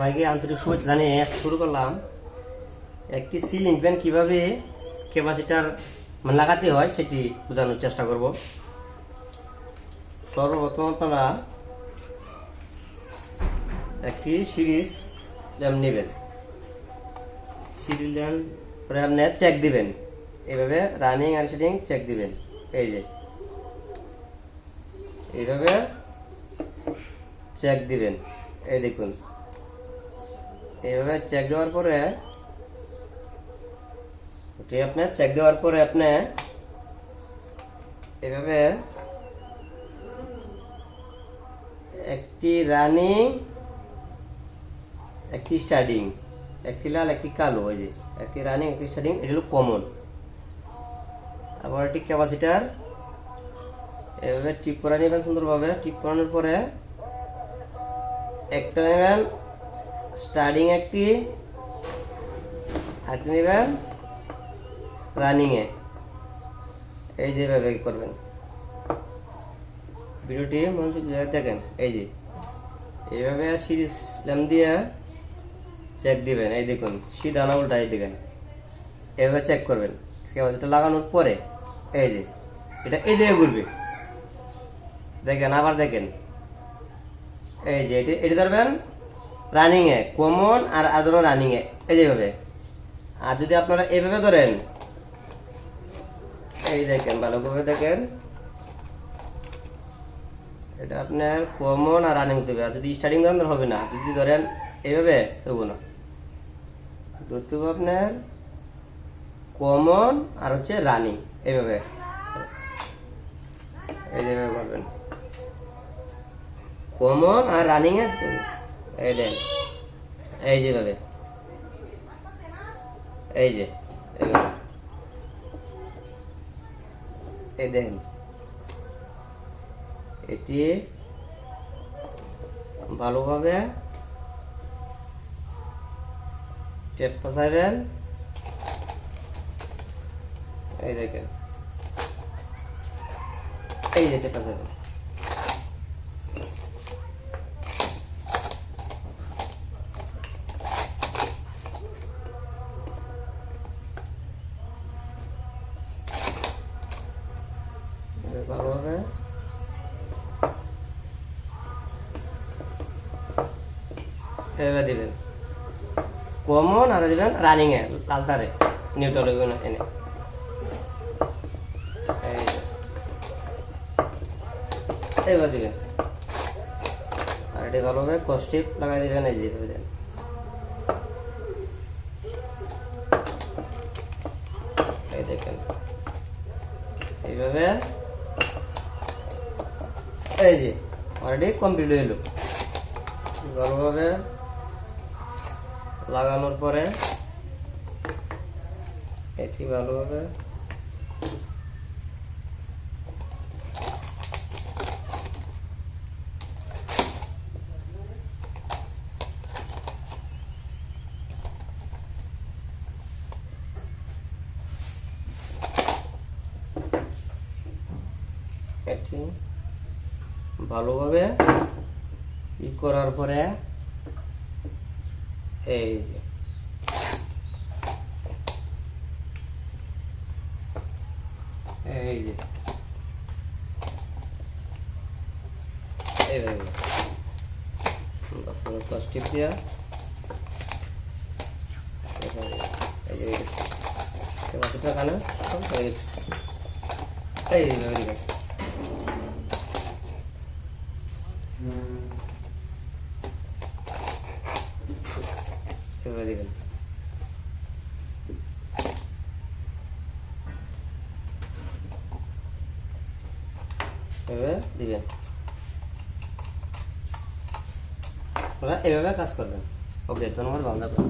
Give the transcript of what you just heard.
সবাইকে আন্তরিক শুভেচ্ছা জানিয়ে শুরু করলাম। একটি সিলিং ফ্যান কিভাবে ক্যাপাসিটার লাগাতে হয় সেটি বোঝানোর চেষ্টা করব। সর্বপ্রথম আপনারা একটি সিরিজ ল্যাম্প নেবেন। সিরিজ ল্যাম্প পরে আপনি চেক দিবেন, এইভাবে রানিং আর সেটিং চেক দিবেন। এই যে এইভাবে চেক দিবেন, এই দেখুন এইভাবে চেক দেওয়ার পরে আপনি চেক দেওয়ার পরে আপনি এভাবে একটি রানিং একটি স্টার্টিং, একটি লাল একটি কালো, ওই যে একটি রানিং একটি স্টার্টিং, এটা হলো কমন। আবার একটি ক্যাপাসিটার এভাবে টিপ করে নেবেন সুন্দরভাবে। টিপ করানোর পরে একটা নেবেন স্টার্টিং একটি, আরেকটি নেবেন রানিংয়ে। এই যেভাবে করবেন। ভিডিওটি মনোযোগ দিয়ে দেখেন। এই যে এইভাবে সিরিজ ল্যাম্প দিয়ে চেক দিবেন। এই দেখুন সিধা না উল্টাই দিবেন, এভাবে চেক করবেন। ক্যাপাসিটার লাগানোর পরে এই যে এটা এই দিকে ঘুরবে, দেখেন আবার দেখেন। এই যে এটি ধরবেন রানিংয়ে কমন আর আদর রানিংয়ে, এই যেভাবে। আর যদি আপনারা এইভাবে ধরেন, এই দেখেন ভালোভাবে দেখেন, এটা আপনার কমন আর রানিং দেবে। আর যদি স্টার্টিং ধরেন হবে না, যদি ধরেন এইভাবে দেবো না, ধরতে হবে আপনার কমন আর হচ্ছে রানিং, এইভাবে এই যেভাবে করবেন কমন আর রানিং এ। এই দেন এই যেভাবে, এই যে এই দেখেন এটি ভালোভাবে টেপ ফসাইবেন। এই দেখেন এই যে টেপ ফসাইবেন। ভালোভাবে এভাবে দিবেন কমন আর দিবেন রানিং এ, লাল তারে নিউট্রাল হইবেন এনে। এইভাবে দিবেন আর এটি ভালোভাবে কস্টিপ লাগাই দিবেন। এই যেভাবে দেন, এই দেখেন এইভাবে। এই যে অলরেডি কমপ্লিট হয়ে গেল। ভালোভাবে লাগানোর পরে এটি ভালোভাবে এটি ভালোভাবে ই করার পরে এই যে এই যে এইভাবে প্লাস্টিক দিয়া এই যে ক্যাপাসিটার কানে এই যে এভাবে দিবেন। এভাবে দিবেন, এভাবে কাজ করবেন। ওকে, ধন্যবাদ, ভালো থাকবেন।